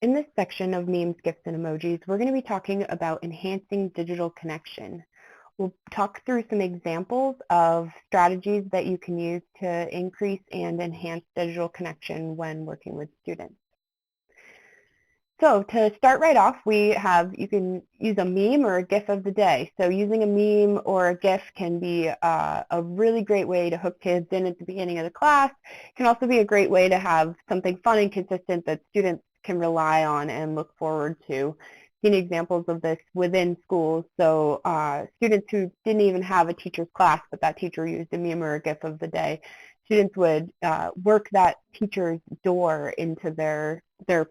In this section of memes, gifs, and emojis, we're going to be talking about enhancing digital connection. We'll talk through some examples of strategies that you can use to increase and enhance digital connection when working with students. So to start right off, you can use a meme or a GIF of the day. So using a meme or a GIF can be a really great way to hook kids in at the beginning of the class. It can also be a great way to have something fun and consistent that students can rely on and look forward to. Seen examples of this within schools. So students who didn't even have a teacher's class, but that teacher used a meme or a GIF of the day, students would work that teacher's door into their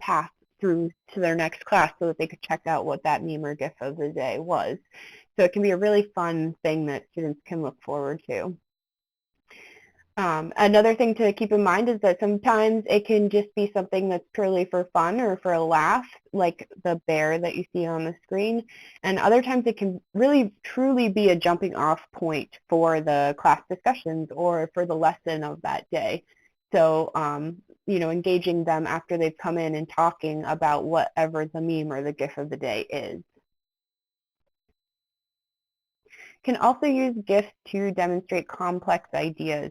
path through to their next class so that they could check out what that meme or GIF of the day was. So it can be a really fun thing that students can look forward to. Another thing to keep in mind is that sometimes it can just be something that's purely for fun or for a laugh, like the bear that you see on the screen. And other times it can really truly be a jumping off point for the class discussions or for the lesson of that day. So, engaging them after they've come in and talking about whatever the meme or the GIF of the day is. Can also use GIFs to demonstrate complex ideas.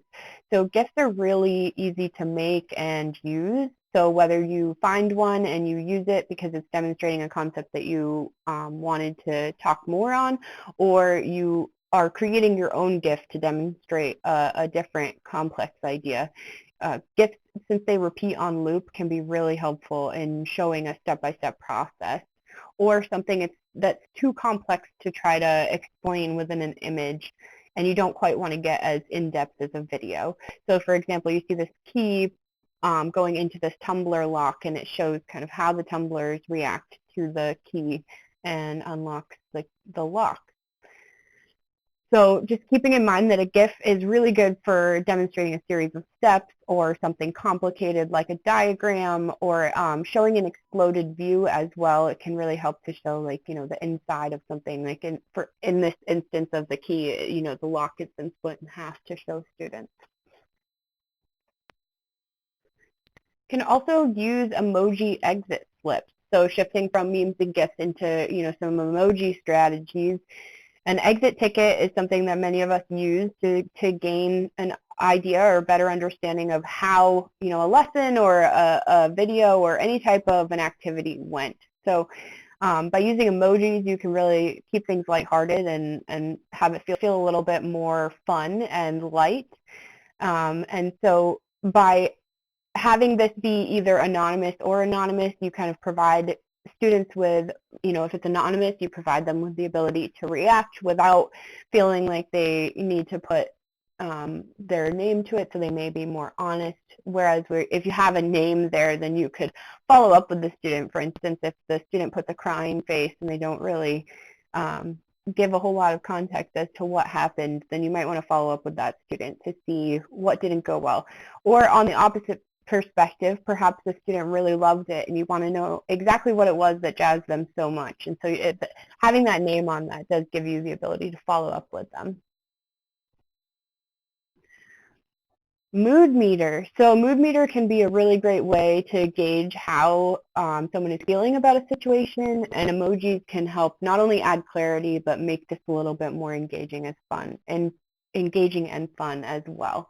So GIFs are really easy to make and use. So whether you find one and you use it because it's demonstrating a concept that you wanted to talk more on, or you are creating your own GIF to demonstrate a different complex idea. GIFs, since they repeat on loop, can be really helpful in showing a step-by-step process, or something that's too complex to try to explain within an image and you don't quite want to get as in-depth as a video. So for example, you see this key going into this tumbler lock, and it shows kind of how the tumblers react to the key and unlocks the lock. So just keeping in mind that a GIF is really good for demonstrating a series of steps or something complicated like a diagram, or showing an exploded view as well. It can really help to show the inside of something. Like in this instance of the key, the lock has been split in half to show students. Can also use emoji exit slips. So shifting from memes and GIFs into some emoji strategies. An exit ticket is something that many of us use to gain an idea or better understanding of how a lesson or a video or any type of an activity went. So by using emojis, you can really keep things lighthearted and have it feel a little bit more fun and light. And so by having this be either anonymous, you kind of provide students with, if it's anonymous, you provide them with the ability to react without feeling like they need to put their name to it, so they may be more honest. Whereas if you have a name there, then you could follow up with the student. For instance, if the student puts a crying face and they don't really give a whole lot of context as to what happened, then you might want to follow up with that student to see what didn't go well. Or on the opposite perspective, perhaps the student really loved it and you want to know exactly what it was that jazzed them so much. And so having that name on that does give you the ability to follow up with them. Mood meter. So mood meter can be a really great way to gauge how someone is feeling about a situation, and emojis can help not only add clarity but make this a little bit more engaging and fun as well.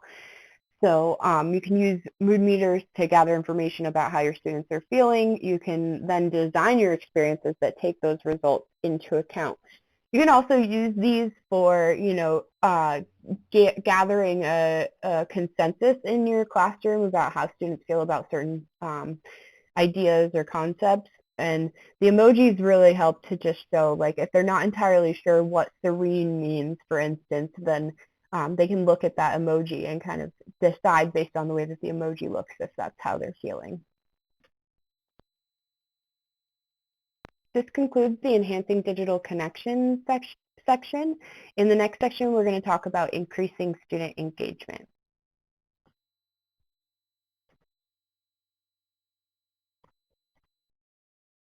So you can use mood meters to gather information about how your students are feeling. You can then design your experiences that take those results into account. You can also use these for, gathering a consensus in your classroom about how students feel about certain ideas or concepts. And the emojis really help to just show, if they're not entirely sure what serene means, for instance, then they can look at that emoji and kind of decide based on the way that the emoji looks if that's how they're feeling. This concludes the Enhancing Digital Connection section. In the next section, we're going to talk about increasing student engagement.